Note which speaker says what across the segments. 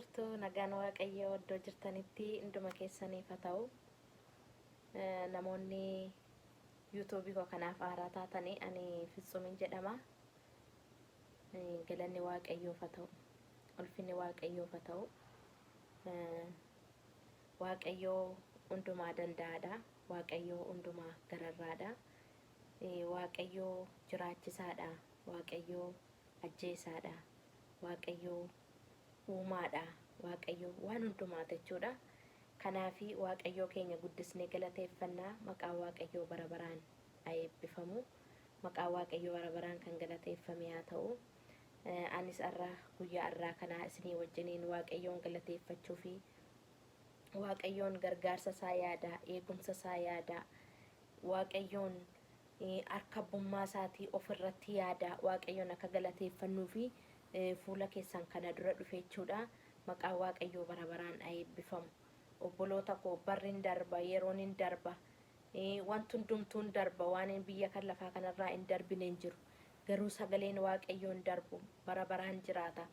Speaker 1: jirtu nagaan waaqayyoo iddoo jirtanitti hunduma keessaniif haa ta'u. Namoonni yuutuubii koo kanaaf haaraa taatanii ani Fitsuumin jedhama. Galanni waaqayyoof haa ta'u, ulfinni waaqayyoof haa ta'u. Waaqayyoo hundumaa danda'aadha. Waaqayyoo hundumaa gararraadha. Waaqayyoo jiraachisaadha. Waaqayyoo ajjeesaadha. Waaqayyoo uumaadha. Waaqayyoo waan hundumaa jechuudha. Kanaafi waaqayyoo keenya guddisnee galateeffannaa. Maqaan waaqayyoo bara baraan haa eebbifamu. Maqaan waaqayyoo bara baraan kan galateeffame haa ta'u. Anis guyyaa har'aa kana isinii wajjiniin waaqayyoon galateeffachuu fi waaqayyoon gargaarsa isaa yaada, eegumsa isaa yaada, waaqayyoon harkabbummaa isaatii ofirratti yaada, waaqayyoon akka galateeffannuu fi fuula keessan kana dura dhufe jechuudha. Maqaan waaqayyoo bara baraan haa eebbifamu. Obboloota koo barri hin darba, yeroon hin darba, wanti hundumtuun darba, waan biyya kan lafaa kanarraa hin darbine hin jiru. Garuu sagaleen waaqayyoo hin darbu, bara baraan jiraata.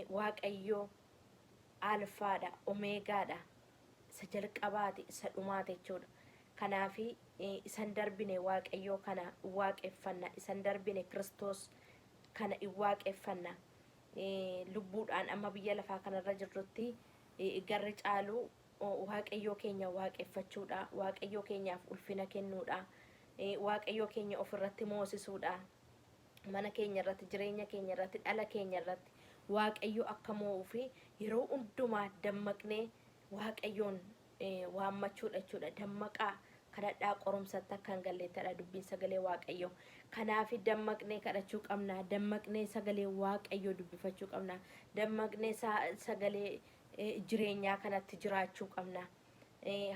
Speaker 1: Waaqayyoo alfaadha, omeegaadha, isa jalqabaati, isa dhumaati jechuudha. Kanaafi isan darbine waaqayyoo kana waaqeffanna, isan darbine Kiristoos kana waaqeffanna. Lubbuudhaan amma biyya lafaa kanarra jirrutti garri caalu waaqayyoo keenya waaqeffachuudha, waaqayyoo keenyaaf ulfina kennuudha, waaqayyoo keenya ofirratti moosisuudha, mana keenya irratti, jireenya keenya irratti, dhala keenya irratti waaqayyo akka mo'uu fi yeroo hundumaa dammaqnee waaqayyoon waammachuudha jechuudha. Dammaqaa kadhadhaa, qorumsatti akka hin galleettadha dubbiin sagalee waaqayyoo. Kanaafi dammaqnee kadhachuu qabna, dammaqnee sagalee waaqayyoo dubbifachuu qabna, dammaqnee sagalee jireenyaa kanatti jiraachuu qabna.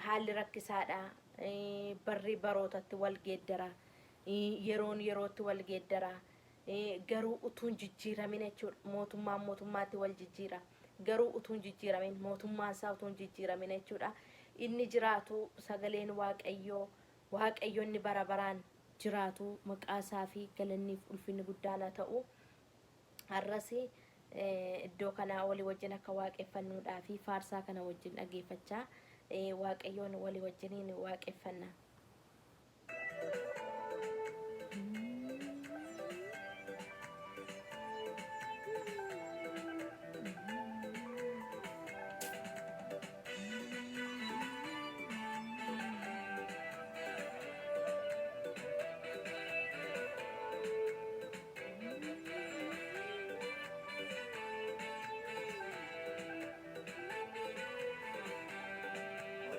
Speaker 1: Haalli rakkisaadha, barri barootatti wal geeddara, yeroon yerootti wal geeddara. Garuu utuun jijjiiramin jechuudha. Mootummaan mootummaatti wal jijjiira. Garuu utuun jijjiiramin, mootummaan isaa utuun jijjiiramin jechuudha. Inni jiraatu sagaleen waaqayyoo, waaqayyoonni bara baraan jiraatu, maqaa isaa fi galanniif ulfinni guddaan haa ta'u. Har'as iddoo kanaa walii wajjin akka waaqeffannuudhaa fi faarsaa kana wajjin dhageeffachaa waaqayyoon walii wajjiniin waaqeffanna.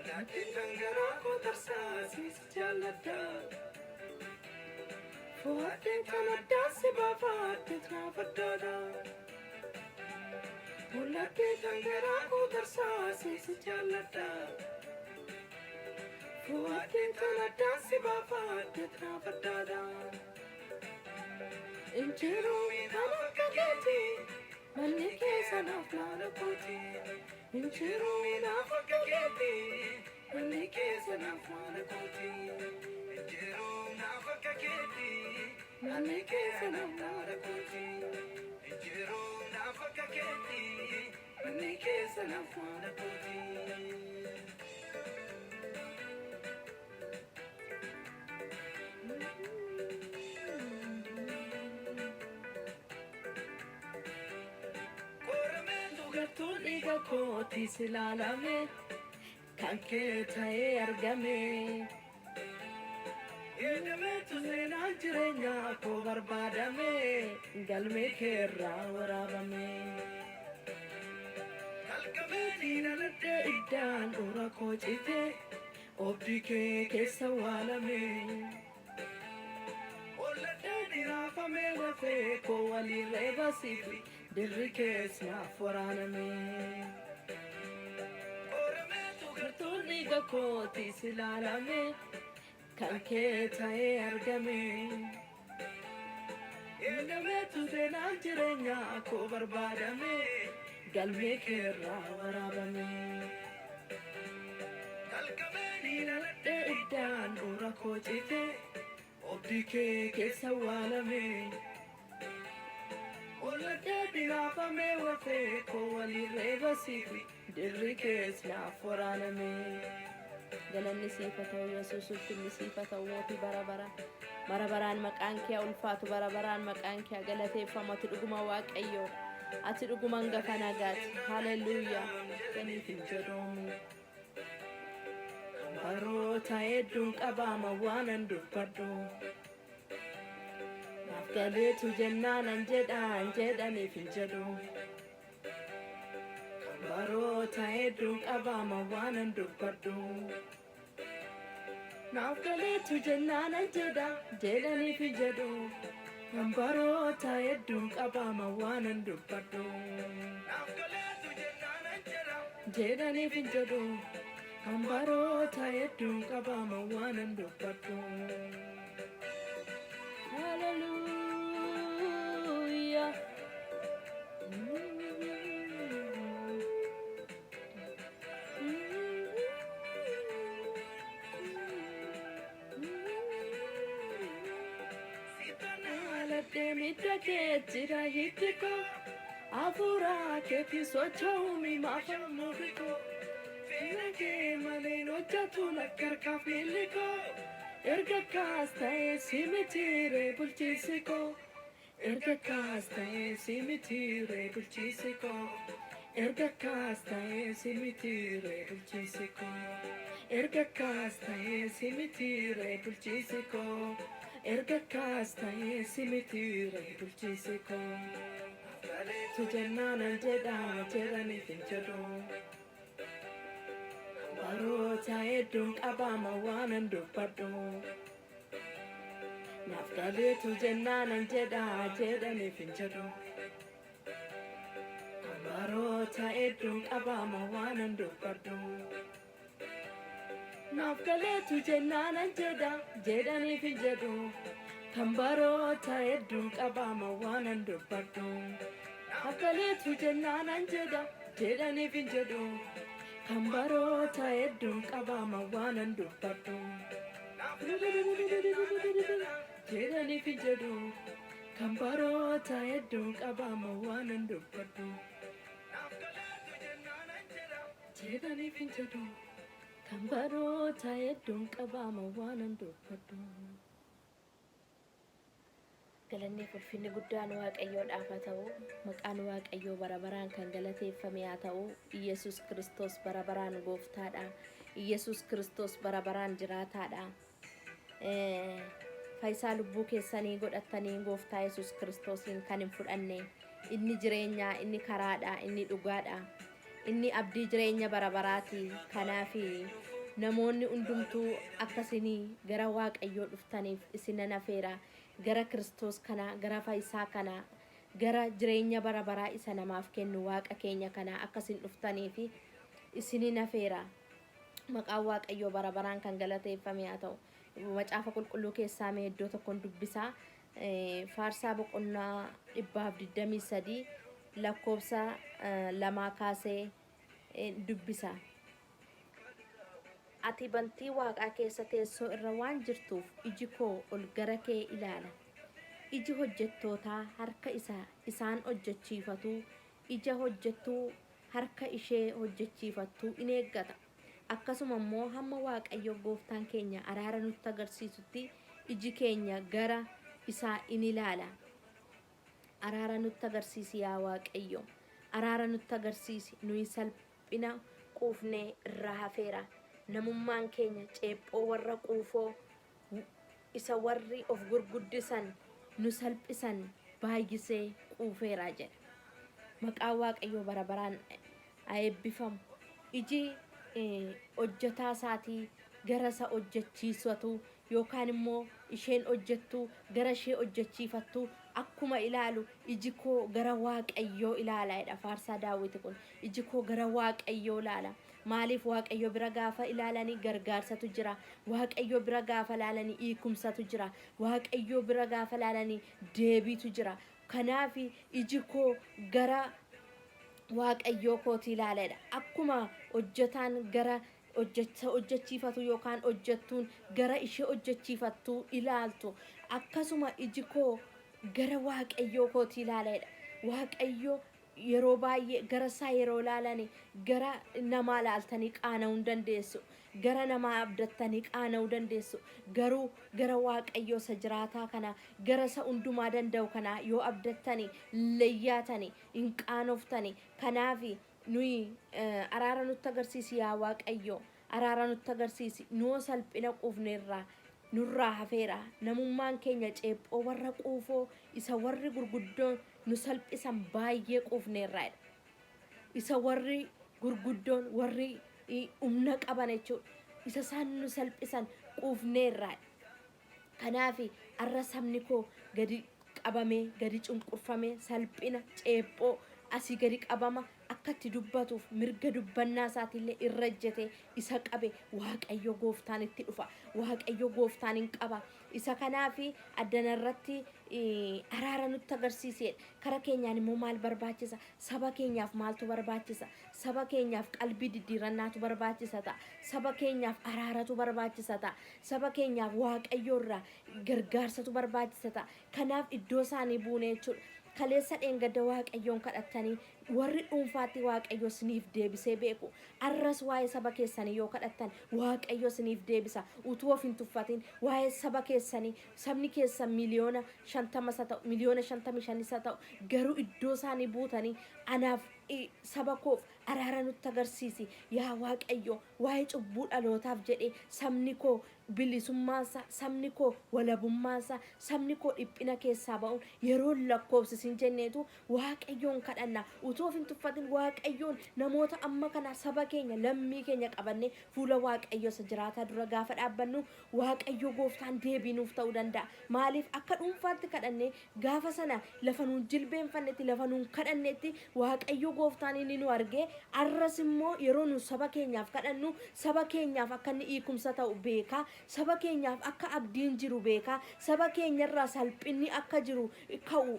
Speaker 2: Tangarako tarsasis jalada Fuhate tanada sibafate trafadada Mulate tangarako tarsasis jalada Fuhate tanada sibafate trafadada Injiru inafakageti Manike sanaflana koti Injiru inafakageti Manike sanaflana koti Injiru inafakageti Manike sanaflana koti Injiru inafakageti Manike sanaflana koti Tuliga koti silalame Kanke tae argame Edame tuzena jirenya ko barbadame Galme kerra warabame Kalkame ninalate iddan ura kochite Obdike kesa walame Olate nirafame lafe ko wali reba sifi Dirikes na foraname Orame tu gartuni ga koti silalame Kanke tae argame Edame tu dena jirenya ko barbadame Galme kerra warabame Kalkame ninalate iddan ura kochite Obdike kesa walame Dinafame wafe ko wali reba sifi dirri kees naaf waraaname.
Speaker 1: Galanni siif haa ta'u Yesuus, ulfinni siif haa ta'u mootii bara bara. Bara baraan maqaan kee ulfaatu, bara baraan maqaan kee galateeffamu. Ati dhuguma Waaqayyoo, ati dhuguma hangafa nagaati. Haleluuyaa.
Speaker 2: Saniif hin jedhu baroota hedduun qabaama waanan dubbadhu. Naaf galeetu jennaanan jedhaniif hin jedhu. Baroota hedduun qabaama waanan dubbadhu. Naaf galeetu jennaanan jedhaniif hin jedhu. Baroota hedduun qabaama waanan dubbadhu. Jedhaniif hin jedhu. Baroota hedduun qabaama waanan dubbadhu.
Speaker 1: Haleluuyaa. Midda kee jira hiikti koo, hafuura keetti socho'uumi maafa muurri koo. Fira kee malee hojjetu lakkarkaaf miilli koo. Erga kaas ta'ee si mitiiree bulchiinsi koo. Erga kaas ta'ee si mitiiree bulchiinsi koo. Erga kaas ta'ee si mitiiree bulchiinsi koo. Erga kaas ta'ee si mitiiree bulchiinsi koo. Erga kaas ta'ee si mitiiree bulchiinsi koo. Tu jennaanan jedhaniif hin jedhu. Baroota hedduun qabaama waanan dubbadhu. Naaf galeetu jennaanan jedhaniif hin jedhu. Baroota hedduun qabaama waanan dubbadhu. Naaf galeetu jennaanan jedhaniif hin jedhu. Kan baroota hedduun qabaama waanan dubbadhu. Naaf galeetu jennaanan jedhaniif hin jedhu. Kan baroota hedduun qabaama waanan dubbadhu. Jedhaniif hin jedhu. Kan baroota hedduun qabaama waanan dubbadhu. Jedhaniif hin jedhu. Kan baroota hedduun qabaama waanan dubbadhu. Galanni ulfinni guddaan Waaqayyoodhaaf haa ta'u, maqaan Waaqayyoo bara baraan kan galateeffame haa ta'u. Iyesuus Kiristoos bara baraan gooftaadha. Iyesuus Kiristoos bara baraan jiraataadha. Fayyisaa lubbuu keessanii godhattanii gooftaa Yesuus Kiristoosiin kan hin fudhanne, inni jireenyaa, inni karaadha, inni dhugaadha, inni abdii jireenya bara baraati. Kanaaf namoonni hundumtuu akkasinii gara Waaqayyoo dhuftaniif isin afeera. Gara Kiristoos kana, gara Fayyisaa kana, gara jireenya bara baraa isa namaaf kennu Waaqa keenya kana akkasin dhuftaniif isin afeera. Maqaan Waaqayyoo bara baraan kan galateeffame haa ta'u. Macaafa qulqulluu keessaa mee iddoo tokkoon dubbisaa. Faarsaa boqonnaa 123 lakkoofsa 2 kaasee dubbisa. Ati bantii Waaqaa keessa teessoo irra waan jirtuuf iji koo ol gara kee ilaala. Iji hojjettootaa harka isaan hojjechiifatu, ija hojjettuu harka ishee hojjechiifattuu in eeggata. Akkasuma immoo hamma Waaqayyo gooftaan keenya araara nutti agarsiisutti iji keenya gara isaa in ilaala. Araara nutti agarsiisi yaa Waaqayyo. Araara nutti agarsiisi. Nuyi salphina quufnee irraa hafeera. Namummaan keenya ceephoo warra quufoo isa warri of gurguddisan nu salphisan baay'isee quufeera jedha. Maqaan Waaqayyoo bara baraan haa eebbifamu. Iji hojjetaa isaatii gara isa hojjechiisatu yookaan immoo isheen hojjettu gara ishee hojjechiifattu akkuma ilaalu iji koo gara Waaqayyoo ilaala jedha faarsaa Daawit kun. Iji koo gara Waaqayyoo ilaala. Maaliif Waaqayyo bira gaafa ilaalanii gargaarsatu jira. Waaqayyo bira gaafa ilaalanii hiikumsatu jira. Waaqayyo bira gaafa ilaalanii deebiitu jira. Kanaaf iji koo gara Waaqayyoo kooti ilaaladha. Akkuma hojjetaan gara hojjechiifatu yookaan hojjettuun gara ishee hojjechiifattu ilaaltu akkasuma iji koo gara Waaqayyoo kooti ilaaladha. waaqayyo yeroo baay'ee gara isaa yeroo laalanii gara namaa laaltanii qaana'uu hin dandeessu. Gara namaa abdattanii qaana'uu dandeessu. Garuu gara waaqayyo isa jiraataa kana gara isa hundumaa danda'u kana yoo abdattanii leeyyaatanii hin qaanoftanii kanaaf nuyi araara nutti agarsiisi yaa waaqayyo araara nutti agarsiisi nuu salphina quufneerraa nurraa hafeera namummaan keenya ceephoo warra quufoo isa warri gurguddoon nu salphisan baay'ee quufneerraadha. Isa warri gurguddoon warri humna qaban jechuudha. Isa isaan nu salphisan quufneerraadha. Kanaaf arra sabni koo gadi qabamee gadi cunqurfamee salphina ceephoo asii gadi qabama akka itti dubbatuuf mirga dubbannaa isaatiillee irra ejjete isa qabe waaqayyo gooftaan itti dhufa. Waaqayyo gooftaan hin qaba. Isa kanaaf addanarratti araara nutti agarsiisedha. Kara keenyaan immoo maal barbaachisa? Saba keenyaaf maaltu barbaachisa? Saba keenyaaf qalbii diddiirannaatu barbaachisa ta'a. Saba keenyaaf araaratu barbaachisa ta'a. Saba keenyaaf waaqayyo irraa gargaarsatu barbaachisa ta'a. Kanaaf iddoo isaanii buune jechuudha. Kaleessa dheengadda waaqayyoon kadhattanii warri dhuunfaatti waaqayyo siniif deebisee beeku. Arras waa'ee saba keessanii yoo kadhattan waaqayyo siniif deebisa. Utuu of hin tuffatin waa'ee saba keessanii sabni keessan miliyoona 50 ta'u miliyoona 55 ta'u garuu iddoo isaanii buutanii anaaf saba koof araara nutti agarsiisi yaa waaqayyo waa'ee cubbuu dhalootaaf jedhee sabni koo bilisummaansa sabni koo walabummaansa sabni koo dhiphina keessaa ba'uun yeroo lakkoofsisin jenneetu waaqayyoon kadhanna. Utuu of hin tuffatin waaqayyoon namoota amma kana saba keenya lammii keenya qabannee fuula waaqayyo isa jiraataa dura gaafa dhaabbannu waaqayyo gooftaan deebii nuuf ta'uu danda'a. Maaliif akka dhuunfaatti kadhannee gaafa sana lafa nuun jilbeenfannetti lafa nuun kadhannetti waaqayyo gooftaan inni nu argee arras immoo yeroo nu saba keenyaaf kadhannu saba keenyaaf akka inni hiikumsa ta'u beekaa. Saba keenyaaf akka abdiin jiru beekaa. Saba keenyarraa salphinni akka jiru ka'u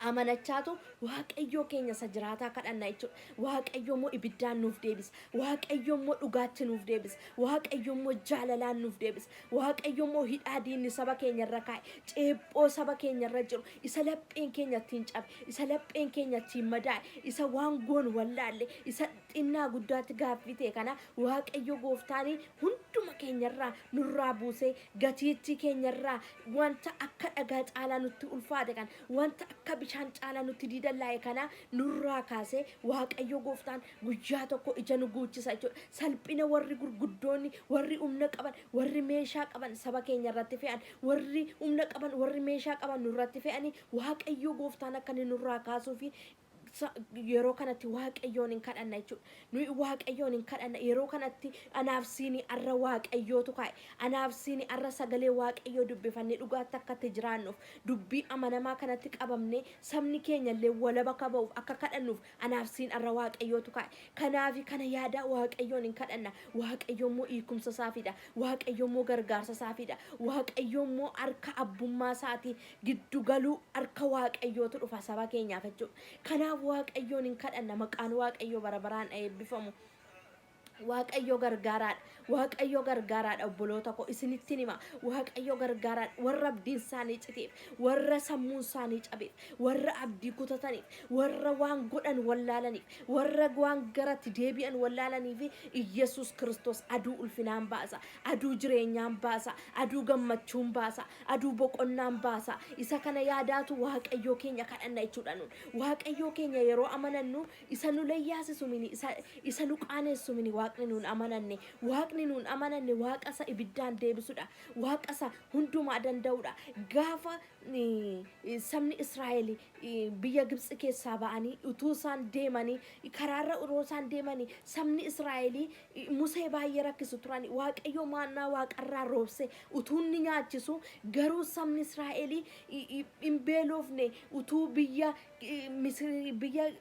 Speaker 1: amanachaatu waaqayyo keenya isa jiraataa kadhanna jechuudha. Waaqayyo immoo ibiddaan nuuf deebisa. Waaqayyo immoo dhugaatti nuuf deebisa. Waaqayyo immoo jaalalaan nuuf deebisa. Waaqayyo immoo hidhaa diinni saba keenyarra kaa'e ceephoo saba keenyarra jiru isa lapheen keenya ittiin cabe isa lapheen keenya ittiin madaa'e isa waan goonu wallaalle isa xinnaa guddaatti gaaffii ta'e kana waaqayyo gooftaanii hunduma keenyarraa nurraa buusee gatiitti keenyarraa wanta akka dhagaa caalaa nutti ulfaate kan wanta akka bishaan caalaa nutti diidallaa'e kana nurraa kaasee waaqayyo gooftaan guyyaa tokko ija nu guuchisa jechuudha. Salphina warri gurguddoonni warri humna qaban warri meeshaa qaban saba keenya irratti fe'an warri humna qaban warri meeshaa qaban nurratti fe'anii waaqayyo gooftaan akka inni nurraa kaasuu fi yeroo kanatti waaqayyoon hin kadhanna jechuudha. Nuyi waaqayyoon hin kadhanna yeroo kanatti anaaf siini arra waaqayyootu kaa'e anaaf siini arra sagalee waaqayyoo dubbifannee dhugaatti akka itti jiraannuuf dubbii amanamaa kanatti qabamnee sabni keenya illee walaba kaba'uuf akka kadhannuuf anaaf siin arra waaqayyootu kaa'e. Kanaaf kana yaada waaqayyoon hin kadhanna. Waaqayyo immoo hiikumsa isaafidha. Waaqayyo immoo gargaarsa isaafidha. Waaqayyo immoo harka abbummaa isaatii giddu galuu harka waaqayyootu dhufa saba keenyaaf jechuudha. Kanaaf waaqayyoon hin kadhanna. Maqaan waaqayyo bara baraan eebbifamu. Waaqayyo gargaaraadha. Waaqayyo gargaaraadha obboloota koo isinitti hima. Waaqayyo gargaaraadha warra abdiin isaanii citeef, warra sammuun isaanii cabeef, warra abdii kutataniif, warra waan godhan wallaalaniif, warra waan garatti deebi'an wallaalaniif Iyesuus Kiristoos aduu ulfinaan baasa, aduu jireenyaan baasa, aduu gammachuun baasa, aduu boqonnaan baasa. Isa kana yaadaatu waaqayyo keenya kadhanna jechuudha nuun. Waaqayyo keenya yeroo amanannu isa nu layyaasisu mini isa nu qaanessu mini waaqni nuun amananne waaqni nuun amananne waaqa isa ibiddaan deebisudha. Waaqa isa hundumaa danda'udha. Gaafa sabni Israa'el biyya Gibxi keessaa ba'anii utuu isaan deemanii karaarra uroo isaan deemanii sabni Israa'el Musee baay'ee rakkisu turan. Waaqayyo maannaa waaqarraa roobse utuu inni nyaachisu garuu sabni Israa'el hin beelofne utuu biyya Misri biyya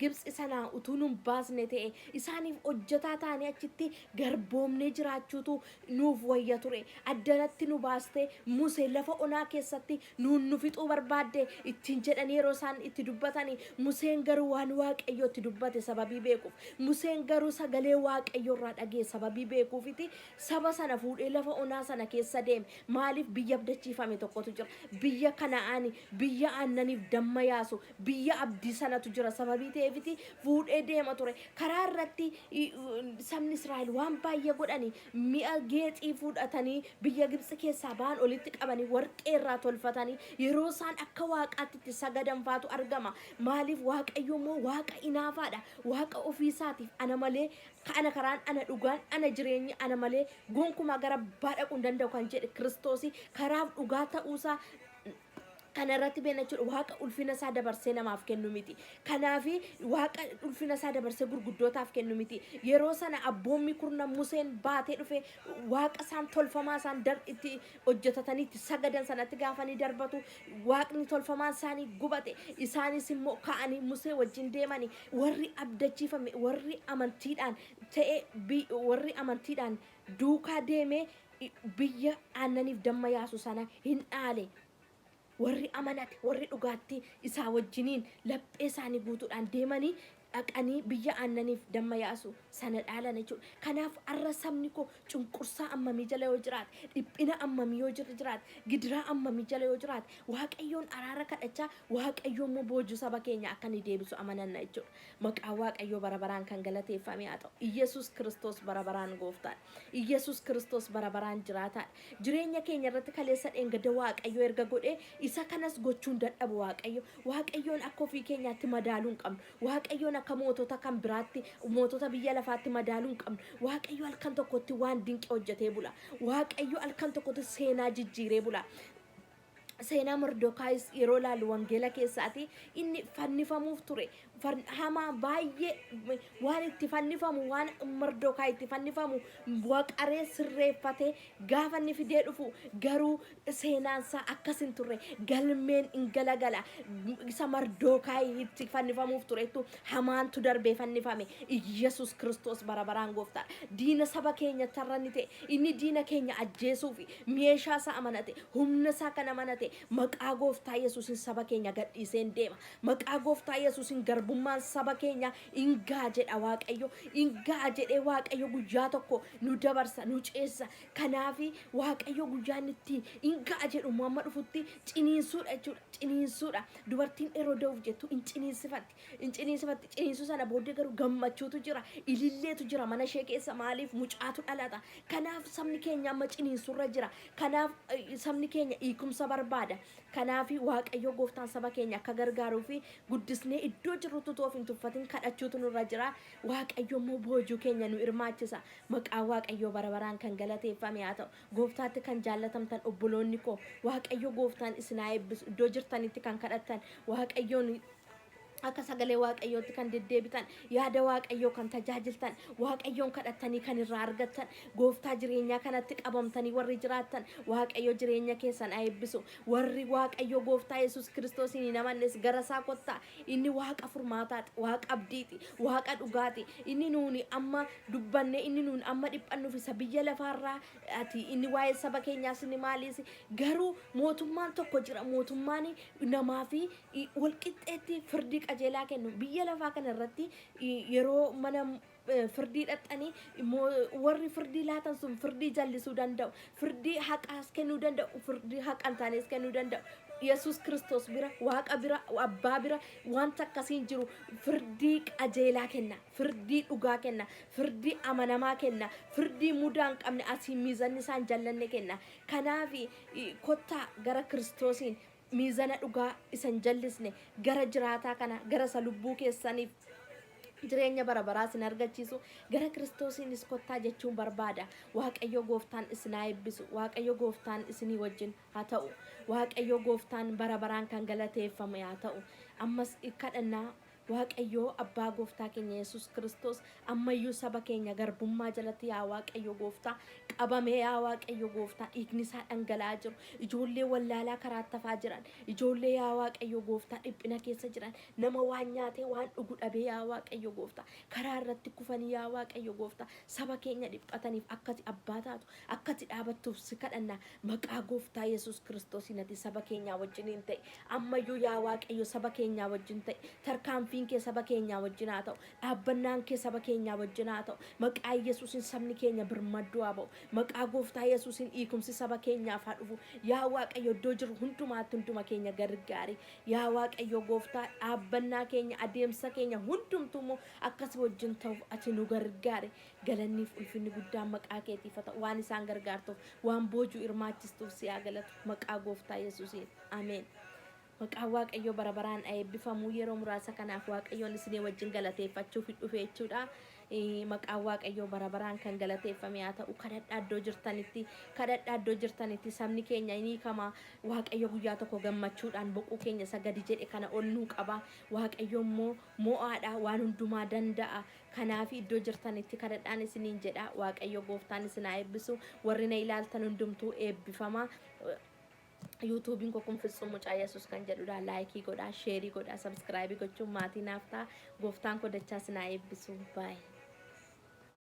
Speaker 1: Gibxi sanaa utuu nun baasne ta'e isaaniif hojjetaa taane achitti garboomnee jiraachuutu nuuf wayya ture. Addanatti nu baaste Musee lafa onaa keessatti nuun nu fixuu barbaadde ittiin jedhanii yeroo isaan itti dubbatanii, Museen garuu waan Waaqayyo itti dubbate sababii beekuuf, Museen garuu sagalee Waaqayyo irraa dhagee sababii beekuufiti saba sana fuudhee lafa onaa sana keessa deeme. Maaliif biyya abdachiifame tokkotu jira, biyya Kana'aani, biyya aannaniif damma yaasu, biyya abdii sanatu jira. Sababii ta'eefiti fuudhee deema ture. Karaa irratti sabni Israa'el waan baay'ee godhanii mi'a geexii fudhatanii biyya Gibxi keessaa ba'an olitti qabanii warqee irraa tolfatanii yeroo isaan akka waaqaatti itti sagadan faatu argama. Maaliif? Waaqayyo immoo waaqa inaafaadha. Waaqa ofiisaatiif ana malee ana karaan, ana dhugaan, ana jireenyi, ana malee gonkumaa gara abbaa dhaquu hin danda'u kan jedhe Kiristoosii karaaf dhugaa ta'uusaa kana irratti beeknachuudha. Waaqa ulfina isaa dabarsee namaaf kennu miti. Kanaafi waaqa ulfina isaa dabarsee gurguddootaaf kennu miti. Yeroo sana abboommi kurna Museen baatee dhufe waaqa isaan tolfamaa isaan itti hojjetatanii itti sagadan sanatti gaafanii darbatu waaqni tolfamaa isaanii gubate. Isaanis immoo ka'anii Musee wajjin deemanii warri abdachiifame warri amantiidhaan ta'e warri amantiidhaan duukaa deemee biyya aannaniif damma yaasu sana hin dhaale. Warri amanate warri dhugaatti isaa wajjiniin laphee isaanii guutuudhaan deemanii dhaqanii biyya aannaniif damma yaasu sana dhaalan jechuudha. Kanaaf arra sabni koo cunqursaa ammamii jala yoo jiraate, dhiphina ammamii yoo jiraate, gidiraa ammamii jala yoo jiraate, Waaqayyoon araara kadhachaa Waaqayyoon immoo boojuu saba keenya akka ni deebisu amananna jechuudha. Maqaan Waaqayyoo bara baraan kan galateeffame haa ta'u. Iyesuus Kiristoos bara baraan gooftaadha. Iyesuus Kiristoos bara baraan jiraataadha. Jireenya keenya irratti kaleessa dheengada Waaqayyo erga godhee isa kanas gochuun dadhabu Waaqayyo. Waaqayyoon akka ofii keenyaatti madaaluu hin qabnu. Waaqayyoon akka mootota kan biraatti, mootota biyya lafaatti madaaluu hin qabnu. Waaqayyo halkan tokkotti waan dinqii hojjetee bula. Waaqayyo halkan tokkotti seenaa jijjiiree bula. Seenaa Mordekaayis yeroo laalu wangeela keessaati inni fannifamuuf ture. Hamaa baay'ee waan itti fannifamu, waan Mordekaay itti fannifamu waqaree sirreeffatee gaafa inni fidee dhufu garuu seenaansaa akkas hin turre. Galmeen hin galagala. Isa Mordekaay itti fannifamuuf turetu hamaantu darbee fannifame. Iyesuus Kiristoos bara baraan gooftaadha. Diina saba keenya tarranni ta'e inni diina keenya ajjeesuuf meeshaa isaa amanate, humna isaa kan amanate maqaa gooftaa Yesuusin saba keenya gadhiisee deema. Maqaa gooftaa Yesuusin garbummaan saba keenya ingaa jedha Waaqayyo. Ingaa jedhee Waaqayyo guyyaa tokko nu dabarsa, nu ceessa. Kanaafi Waaqayyo guyyaan itti ingaa jedhu amma dhufutti ciniinsuudha jechuudha. Ciniinsuudha. Dubartiin Herooda'uuf jettu in ciniinsifatti. In ciniinsifatti. Ciniinsuu sana booddee garuu gammachuutu jira. Ililleetu jira mana ishee keessa. Maaliif? Mucaatu dhalata. Kanaaf sabni keenya amma ciniinsurra jira. Kanaaf sabni keenya hiikumsa barbaada. Kanaafi Waaqayyo gooftaan saba keenya akka gargaaruu fi guddisnee iddoo jirrutu toof hin tuffatin kadhachuutu nurra jira. Waaqayyo immoo boojuu keenya nu hirmaachisa. Maqaan Waaqayyo bara baraan kan galateeffame haa ta'u. Gooftaatti kan jaallatamtan obboloonni koo Waaqayyo gooftaan isin haa eebbisu. Iddoo jirtanitti kan kadhattan Waaqayyoon akka sagalee Waaqayyootti kan deddeebitan, yaada Waaqayyoo kan tajaajiltan, Waaqayyoon kadhattanii kan irraa argattan, gooftaa jireenyaa kanatti qabamtanii warri jiraattan Waaqayyo jireenya keessan haa eebbisu. Warri Waaqayyo gooftaa Yesuus Kiristoosiin hin amannes gara isaa kottaa. Inni Waaqa furmaataati, Waaqa abdiiti, Waaqa dhugaati. Inni nuuni amma dubbanne, inni nuun amma dhiphannuuf isa biyya lafaarraa ati inni waa'ee saba keenyaas inni maaliis garuu mootummaan tokko jira. Mootummaan namaa fi walqixxeetti firdii qajeelaa kennu. Biyya lafaa kana irratti yeroo mana firdii dhaxxanii warri firdii laatan sun firdii jallisuu danda'u, firdii haqaas kennuu danda'u, firdii haqan taanes kennuu danda'u. Yesuus Kiristoos bira, Waaqa bira, Abbaa bira wanta akkasiin jiru firdii qajeelaa kenna, firdii dhugaa kenna, firdii amanamaa kenna, firdii mudaa hin qabne asii miizanni isaan jallanne kenna. Kanaaf kottaa gara Kiristoosiin miizana dhugaa isan jallisne gara jiraataa kana gara isa lubbuu keessaniif jireenya bara baraa isin argachiisu gara Kiristoosiinis kottaa jechuun barbaada. Waaqayyo gooftaan isin haa eebbisu. Waaqayyo gooftaan isinii wajjin haa ta'u. Waaqayyo gooftaan bara baraan kan galateeffame haa ta'u. Ammas kadhannaa waaqayyo abbaa gooftaa keenya Yesuus Kiristoos ammayyuu saba keenya garbummaa jalatti yaa waaqayyo gooftaa qabamee yaa waaqayyo gooftaa dhiigni isaa dhangala'aa jiru ijoollee wallaalaa karaatti hafaa jiran ijoollee yaa waaqayyo gooftaa dhiphina keessa jiran nama waan nyaatee waan dhugu dhabee yaa waaqayyo gooftaa karaa irratti kufanii yaa waaqayyo gooftaa saba keenya dhiphataniif akkati abbaa taatu akkati dhaabattuuf si kadhanna maqaa gooftaa Yesuus Kiristoosiin ati saba keenya wajjiniin ta'e ammayyuu yaa waaqayyo saba keenya wajjin ta'e tarkaanfiin kee saba keenya wajjin haa ta'u dhaabbannaan kee saba keenya wajjin haa ta'u maqaa Yesuusin sabni keenya birmadduu haa ba'u maqaa gooftaa Yesuusin hiikumsi saba keenyaaf haa dhufu yaa waaqayyo iddoo jiru hundumaatti hunduma keenya gargaari yaa waaqayyo gooftaa dhaabbannaa keenya adeemsa keenya hundumtuu akkas wajjin ta'uuf ati nu gargaari galanniif ulfinni guddaan maqaa keetiif haa ta'u waan isaan gargaartuuf waan boojuu hirmaachistuuf si haa galatu maqaa gooftaa Yesuusiin ameen. Maqaa waaqayyo bara baraan eebbifamuu yeroo muraasa kanaaf waaqayyoon isinii wajjin galateeffachuuf dhufe jechuudha. Maqaa waaqayyo bara baraan kan galateeffame haa ta'u kadhadhaa iddoo jirtanitti sabni keenya ni kama waaqayyo guyyaa tokko gammachuudhaan boquu keenya isa gadi jedhe kana ol nuu qaba waaqayyo immoo mo'aadha waan hundumaa danda'a. Kanaaf iddoo jirtanitti kadhadhaan isiniin jedha waaqayyo gooftaan isin haa eebbisu warri na ilaaltan hundumtuu eebbifama. YouTubein ko kun Fitsum Mucaa Yesuus kan jedhudha laayikii godhaa sheerii godhaa sabskiraayibii gochuun maatii naaf ta'a gooftaan ko dachaa isin haa eebbisu baay'ee.